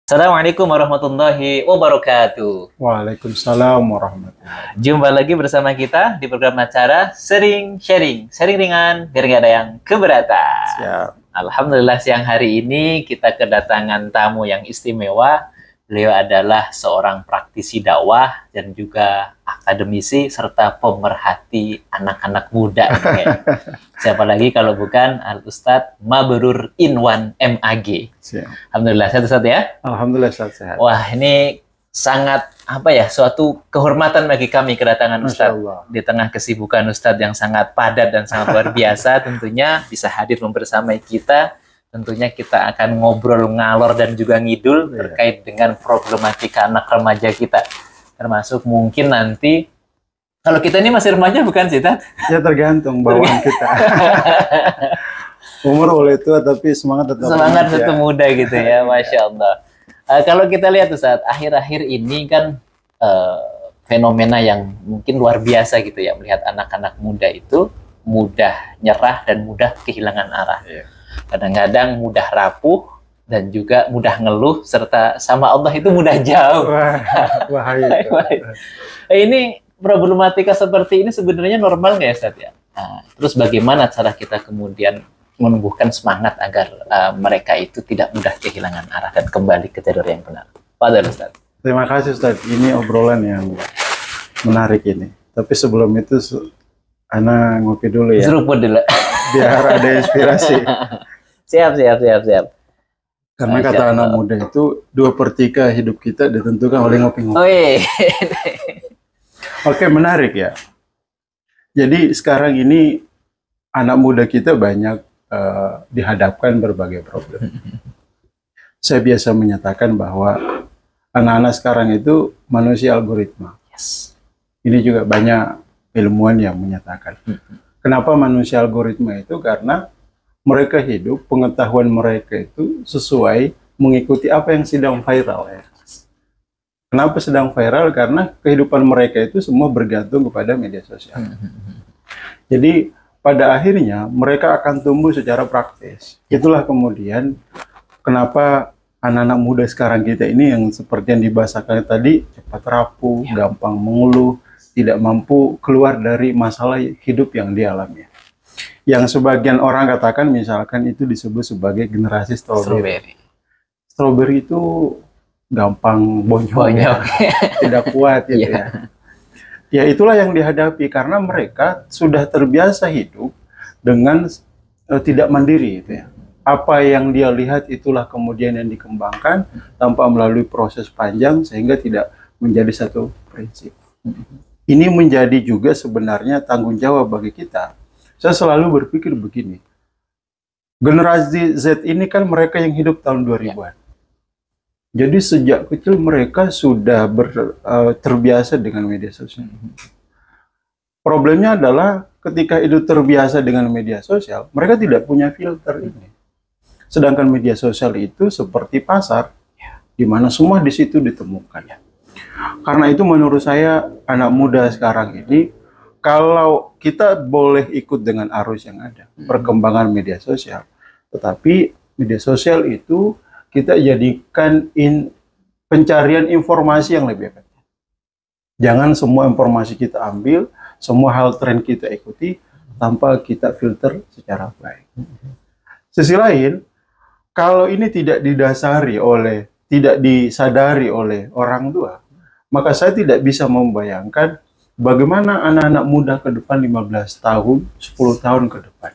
Assalamualaikum warahmatullahi wabarakatuh. Waalaikumsalam warahmatullahi. Jumpa lagi bersama kita di program acara Sering Sharing. Sharing ringan, biar nggak ada yang keberatan. Siap. Alhamdulillah siang hari ini kita kedatangan tamu yang istimewa. Beliau adalah seorang praktisi dakwah dan juga akademisi serta pemerhati anak-anak muda. Siapa lagi kalau bukan Al-Ustadz Mabrur Inwan MAG. Siap. Alhamdulillah, sehat Ustadz ya? Alhamdulillah sehat. Wah, ini sangat suatu kehormatan bagi kami kedatangan Ustadz di tengah kesibukan Ustadz yang sangat padat dan sangat luar biasa. Tentunya bisa hadir membersamai kita. Tentunya kita akan ngobrol ngalor dan juga ngidul terkait dengan problematika anak remaja kita. Termasuk mungkin nanti, kalau kita ini masih remaja bukan sih, Tat? Ya tergantung bawaan kita. Umur boleh tua tapi semangat tetap muda gitu ya, Masya Allah. Kalau kita lihat Ustaz, akhir-akhir ini kan fenomena yang mungkin luar biasa gitu ya, melihat anak-anak muda itu mudah nyerah dan mudah kehilangan arah. Kadang-kadang mudah rapuh dan juga mudah ngeluh, serta sama Allah itu mudah jauh. Bahaya. Ini problematika seperti ini sebenarnya normal nggak ya Ustaz ya? Terus bagaimana cara kita kemudian menumbuhkan semangat agar mereka itu tidak mudah kehilangan arah dan kembali ke jalur yang benar? Fadhil Ustaz. Terima kasih Ustaz. Ini obrolan yang menarik ini. Tapi sebelum itu, Ana ngopi dulu ya. Seruput dulu. Biar ada inspirasi. Siap. Karena kata anak muda itu 2/3 hidup kita ditentukan oleh ngopi-ngopi. Oh, iya. Oke, menarik ya. Jadi sekarang ini anak muda kita banyak dihadapkan berbagai problem. Saya biasa menyatakan bahwa anak-anak sekarang itu manusia algoritma. Ini juga banyak ilmuwan yang menyatakan. Kenapa manusia algoritma itu? Karena mereka hidup, pengetahuan mereka itu sesuai mengikuti apa yang sedang viral ya. Kenapa sedang viral? Karena kehidupan mereka itu semua bergantung kepada media sosial. Jadi pada akhirnya mereka akan tumbuh secara praktis. Itulah kemudian kenapa anak-anak muda sekarang kita ini yang seperti yang dibahasakan tadi, cepat rapuh, gampang mengeluh, tidak mampu keluar dari masalah hidup yang dialami. Yang sebagian orang katakan misalkan itu disebut sebagai generasi strawberry. Strawberry itu gampang bonyok. Tidak kuat gitu ya. Ya itulah yang dihadapi karena mereka sudah terbiasa hidup dengan tidak mandiri gitu ya. Apa yang dia lihat itulah kemudian yang dikembangkan tanpa melalui proses panjang sehingga tidak menjadi satu prinsip. Ini menjadi juga sebenarnya tanggung jawab bagi kita. Saya selalu berpikir begini. Generasi Z ini kan mereka yang hidup tahun 2000-an. Jadi sejak kecil mereka sudah terbiasa dengan media sosial. Problemnya adalah ketika itu terbiasa dengan media sosial, mereka tidak punya filter ini. Sedangkan media sosial itu seperti pasar, di mana semua di situ ditemukan. Karena itu menurut saya anak muda sekarang ini, kalau kita boleh ikut dengan arus yang ada, perkembangan media sosial, tetapi media sosial itu kita jadikan pencarian informasi yang lebih efektif. Jangan semua informasi kita ambil, semua hal tren kita ikuti, tanpa kita filter secara baik. Sisi lain, kalau ini tidak didasari oleh, tidak disadari oleh orang tua, maka saya tidak bisa membayangkan bagaimana anak-anak muda ke depan 15 tahun, 10 tahun ke depan.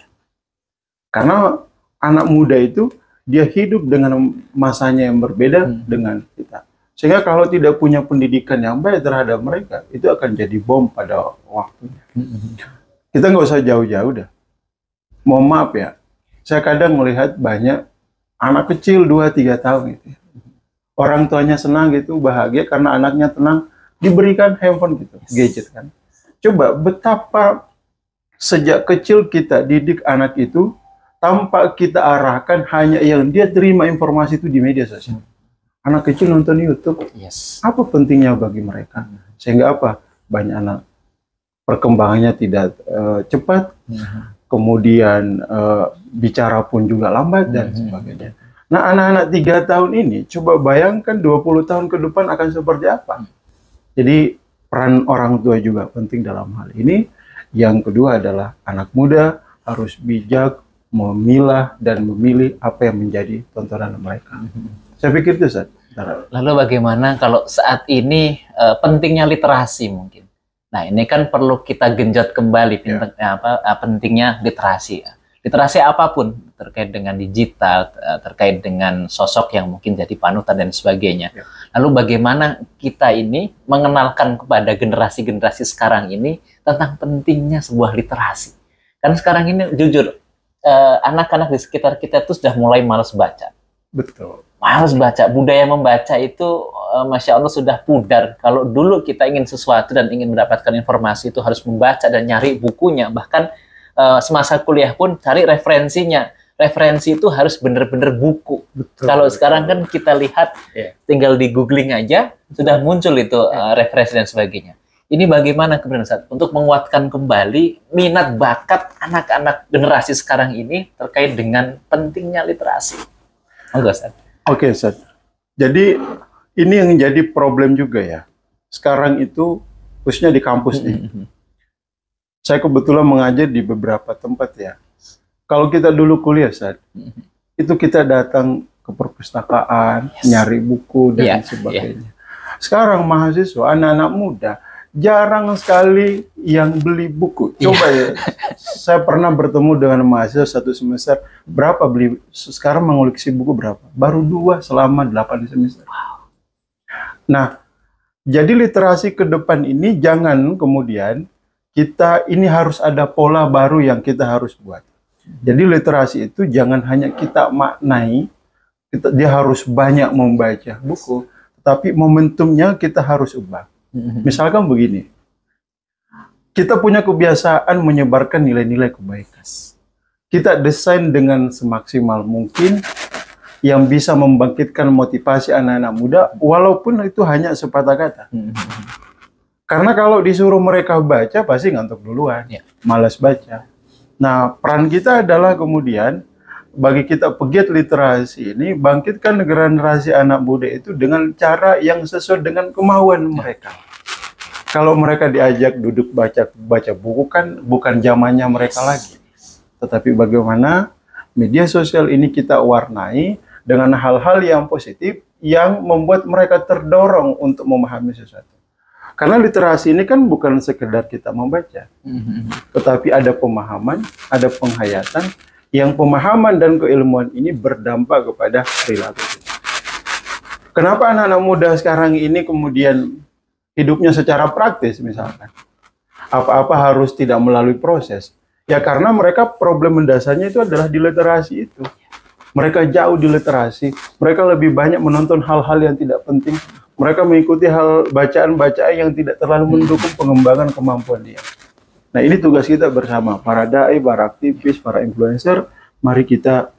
Karena anak muda itu, dia hidup dengan masanya yang berbeda dengan kita. Sehingga kalau tidak punya pendidikan yang baik terhadap mereka, itu akan jadi bom pada waktunya. Kita nggak usah jauh-jauh dah. Mohon maaf ya, saya kadang melihat banyak anak kecil 2-3 tahun gitu. Orang tuanya senang gitu, bahagia karena anaknya tenang, diberikan handphone gitu, gadget kan. Coba betapa sejak kecil kita didik anak itu tanpa kita arahkan, hanya yang dia terima informasi itu di media sosial. Anak kecil nonton YouTube, apa pentingnya bagi mereka? Sehingga apa? Banyak anak perkembangannya tidak cepat, kemudian bicara pun juga lambat dan sebagainya. Nah, anak-anak 3 tahun ini, coba bayangkan 20 tahun ke depan akan seperti apa. Jadi, peran orang tua juga penting dalam hal ini. Yang kedua adalah anak muda harus bijak, memilah dan memilih apa yang menjadi tontonan mereka. Saya pikir itu, Ustaz. Lalu bagaimana kalau saat ini pentingnya literasi mungkin? Nah, ini kan perlu kita genjot kembali pentingnya literasi. Literasi apapun terkait dengan digital, terkait dengan sosok yang mungkin jadi panutan dan sebagainya. Lalu bagaimana kita ini mengenalkan kepada generasi-generasi sekarang ini tentang pentingnya sebuah literasi. Kan sekarang ini jujur, anak-anak di sekitar kita itu sudah mulai malas baca. Betul. Malas baca, budaya membaca itu Masya Allah sudah pudar. Kalau dulu kita ingin sesuatu dan ingin mendapatkan informasi itu harus membaca dan nyari bukunya, bahkan semasa kuliah pun cari referensinya. Referensi itu harus benar-benar buku. Betul, kalau sekarang kan kita lihat tinggal di googling aja sudah muncul itu referensi dan sebagainya. Ini bagaimana kemudian Ustaz untuk menguatkan kembali minat bakat anak-anak generasi sekarang ini terkait dengan pentingnya literasi. Oke, Ustaz. Jadi ini yang jadi problem juga ya. Sekarang itu khususnya di kampus nih. Saya kebetulan mengajar di beberapa tempat ya. Kalau kita dulu kuliah, Ustaz, itu kita datang ke perpustakaan, nyari buku dan sebagainya. Sekarang mahasiswa, anak-anak muda, jarang sekali yang beli buku. Coba ya, saya pernah bertemu dengan mahasiswa satu semester, berapa beli, sekarang mengoleksi buku berapa? Baru 2 selama 8 semester. Nah, jadi literasi ke depan ini jangan kemudian kita ini harus ada pola baru yang kita harus buat. Jadi literasi itu jangan hanya kita maknai, dia harus banyak membaca buku, tapi momentumnya kita harus ubah. Misalkan begini, kita punya kebiasaan menyebarkan nilai-nilai kebaikan. Kita desain dengan semaksimal mungkin yang bisa membangkitkan motivasi anak-anak muda, walaupun itu hanya sepatah kata. Karena kalau disuruh mereka baca, pasti ngantuk duluan, malas baca. Nah, peran kita adalah kemudian, bagi kita pegiat literasi ini, bangkitkan generasi anak muda itu dengan cara yang sesuai dengan kemauan mereka. Kalau mereka diajak duduk baca buku kan bukan zamannya mereka lagi. Tetapi bagaimana media sosial ini kita warnai dengan hal-hal yang positif yang membuat mereka terdorong untuk memahami sesuatu. Karena literasi ini kan bukan sekedar kita membaca, tetapi ada pemahaman, ada penghayatan, yang pemahaman dan keilmuan ini berdampak kepada perilaku kita. Kenapa anak-anak muda sekarang ini kemudian hidupnya secara praktis misalkan? Apa-apa harus tidak melalui proses. Ya karena mereka problem mendasarnya itu adalah di literasi itu. Mereka jauh di literasi, mereka lebih banyak menonton hal-hal yang tidak penting. Mereka mengikuti hal bacaan-bacaan yang tidak terlalu mendukung pengembangan kemampuan dia. Nah, ini tugas kita bersama, para dai, para aktivis, para influencer. Mari kita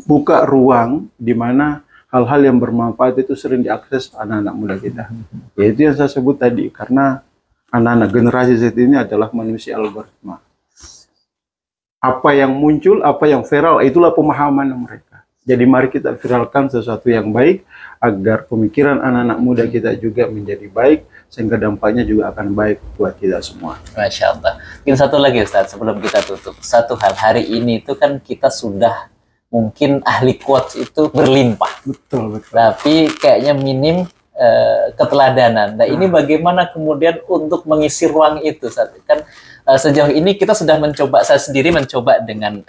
buka ruang di mana hal-hal yang bermanfaat itu sering diakses anak-anak muda kita. Yaitu yang saya sebut tadi, karena anak-anak generasi Z ini adalah manusia algoritma. Apa yang muncul, apa yang viral, itulah pemahaman mereka. Jadi mari kita viralkan sesuatu yang baik, agar pemikiran anak-anak muda kita juga menjadi baik, sehingga dampaknya juga akan baik buat kita semua. Masya Allah. Mungkin satu lagi Ustaz, sebelum kita tutup. Satu hal, hari ini itu kan kita sudah mungkin ahli quotes itu berlimpah. Betul. Tapi kayaknya minim keteladanan. Nah, ini bagaimana kemudian untuk mengisi ruang itu Ustaz? Kan sejauh ini kita sudah mencoba, saya sendiri mencoba dengan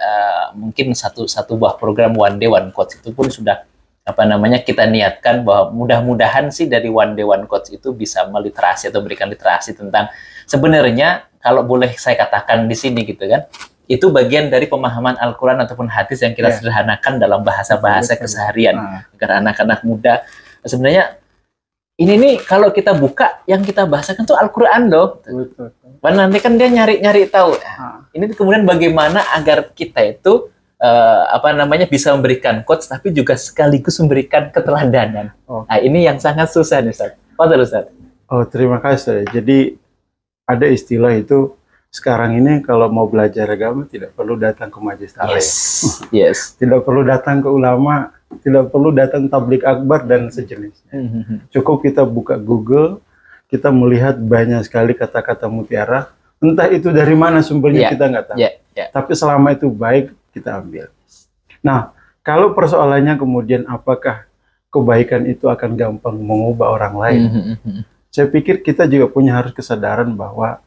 mungkin satu buah program One Day One Quotes itu pun sudah kita niatkan bahwa mudah-mudahan sih dari One Day One Quotes itu bisa meliterasi atau memberikan literasi tentang sebenarnya kalau boleh saya katakan di sini gitu kan, itu bagian dari pemahaman Al-Quran ataupun hadis yang kita sederhanakan dalam bahasa-bahasa keseharian agar anak-anak muda sebenarnya ini nih kalau kita buka yang kita bahasakan tuh Al-Quran loh. Nanti kan dia nyari-nyari tahu. Ini kemudian bagaimana agar kita itu bisa memberikan quotes tapi juga sekaligus memberikan keteladanan. Nah, ini yang sangat susah nih Ustaz. Ustaz. Oh, terima kasih. Jadi ada istilah itu sekarang ini kalau mau belajar agama tidak perlu datang ke majelis taklim. Yes. Tidak perlu datang ke ulama. Tidak perlu datang tablik akbar dan sejenisnya. Cukup kita buka Google, kita melihat banyak sekali kata-kata mutiara. Entah itu dari mana sumbernya, kita nggak tahu. Tapi selama itu baik, kita ambil. Nah, kalau persoalannya kemudian apakah kebaikan itu akan gampang mengubah orang lain? Saya pikir kita juga punya harus kesadaran bahwa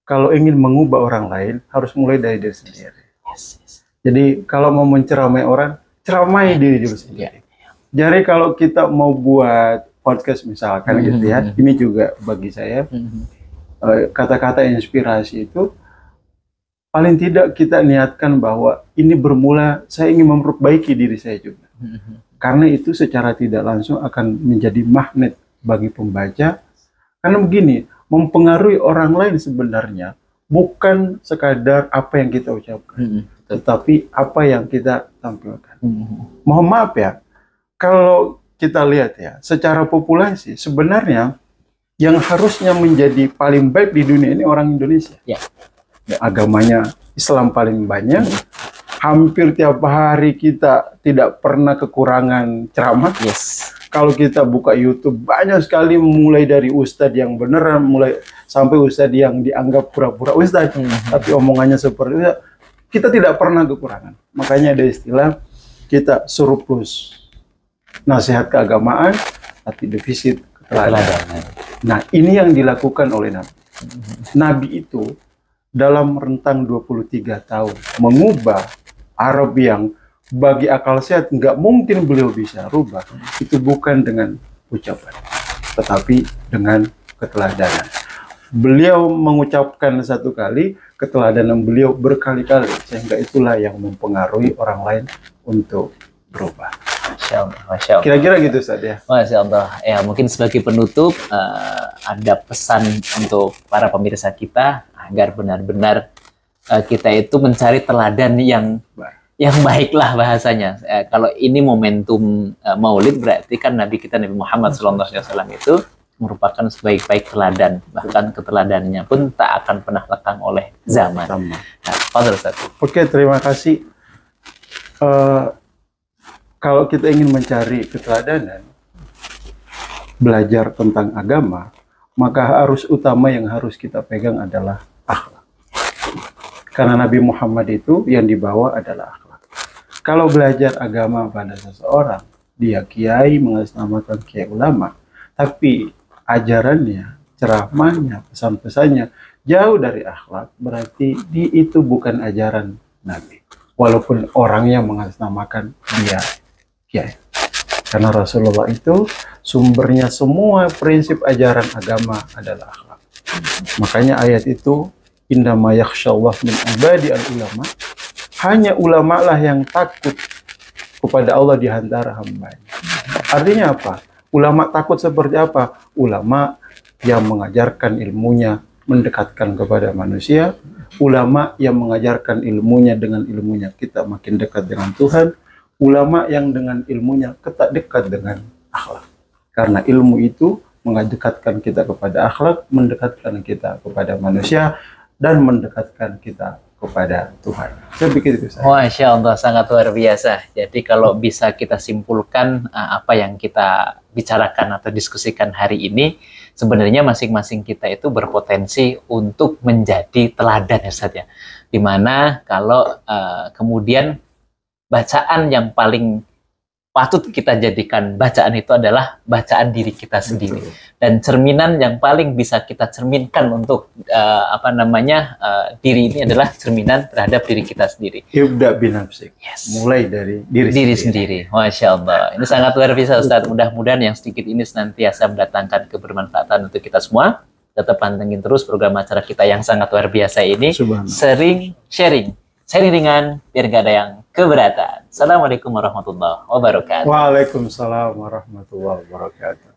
kalau ingin mengubah orang lain, harus mulai dari diri sendiri. Jadi kalau mau menceramai orang, ceramai diri sendiri. Jadi kalau kita mau buat podcast misalkan gitu ya, ini juga bagi saya kata-kata inspirasi itu paling tidak kita niatkan bahwa ini bermula saya ingin memperbaiki diri saya juga. Karena itu secara tidak langsung akan menjadi magnet bagi pembaca. Karena begini, mempengaruhi orang lain sebenarnya bukan sekadar apa yang kita ucapkan, tetapi apa yang kita tampilkan. Mohon maaf ya, kalau kita lihat ya, secara populasi sebenarnya yang harusnya menjadi paling baik di dunia ini orang Indonesia. Agamanya Islam paling banyak, hampir tiap hari kita tidak pernah kekurangan ceramah. Kalau kita buka YouTube banyak sekali, mulai dari ustadz yang beneran, mulai sampai ustadz yang dianggap pura-pura ustadz, tapi omongannya seperti itu. Kita tidak pernah kekurangan. Makanya ada istilah kita surplus nasihat keagamaan, tapi defisit keteladanan. Nah, ini yang dilakukan oleh Nabi. Nabi itu dalam rentang 23 tahun mengubah Arab yang bagi akal sehat nggak mungkin beliau bisa rubah. Itu bukan dengan ucapan, tetapi dengan keteladanan. Beliau mengucapkan satu kali, keteladanan beliau berkali-kali, sehingga itulah yang mempengaruhi orang lain untuk berubah. Masya Allah. Kira-kira gitu Ustaz ya. Masya Allah. Ya, mungkin sebagai penutup ada pesan untuk para pemirsa kita agar benar-benar kita itu mencari teladan yang baiklah bahasanya. Kalau ini momentum Maulid, berarti kan Nabi kita Nabi Muhammad SAW itu merupakan sebaik-baik teladan, bahkan keteladanannya pun tak akan pernah lekang oleh zaman. Oke, terima kasih. Kalau kita ingin mencari keteladanan, belajar tentang agama, maka arus utama yang harus kita pegang adalah akhlak. Karena Nabi Muhammad itu yang dibawa adalah akhlak. Kalau belajar agama pada seseorang, dia kiai mengatasnamakan kiai ulama, tapi ajarannya, ceramahnya, pesan-pesannya jauh dari akhlak, berarti itu bukan ajaran Nabi. Walaupun orangnya mengatasnamakan dia kiai. Karena Rasulullah itu sumbernya semua prinsip ajaran agama adalah akhlak. Makanya ayat itu, innama yakhsyallah min ibadi al-ulama, hanya ulama lah yang takut kepada Allah di antara hambanya. Artinya apa? Ulama takut seperti apa? Ulama yang mengajarkan ilmunya mendekatkan kepada manusia, ulama yang mengajarkan ilmunya, dengan ilmunya kita makin dekat dengan Tuhan, ulama yang dengan ilmunya kita dekat dengan akhlak. Karena ilmu itu mendekatkan kita kepada akhlak, mendekatkan kita kepada manusia, dan mendekatkan kita kepada Tuhan. Saya pikir itu saya. Masya Allah, sangat luar biasa. Jadi kalau bisa kita simpulkan apa yang kita bicarakan atau diskusikan hari ini, sebenarnya masing-masing kita itu berpotensi untuk menjadi teladan ya Ustaz ya. Dimana kalau kemudian bacaan yang paling patut kita jadikan bacaan itu adalah bacaan diri kita sendiri. Dan cerminan yang paling bisa kita cerminkan untuk diri ini adalah cerminan terhadap diri kita sendiri. Ibda binafsik. Mulai dari diri sendiri. Masya Allah. Ini sangat luar biasa Ustaz. Mudah-mudahan yang sedikit ini senantiasa mendatangkan kebermanfaatan untuk kita semua. Tetap pantengin terus program acara kita yang sangat luar biasa ini. Sering sharing ringan biar gak ada yang keberatan. Assalamualaikum warahmatullahi wabarakatuh. Waalaikumsalam warahmatullahi wabarakatuh.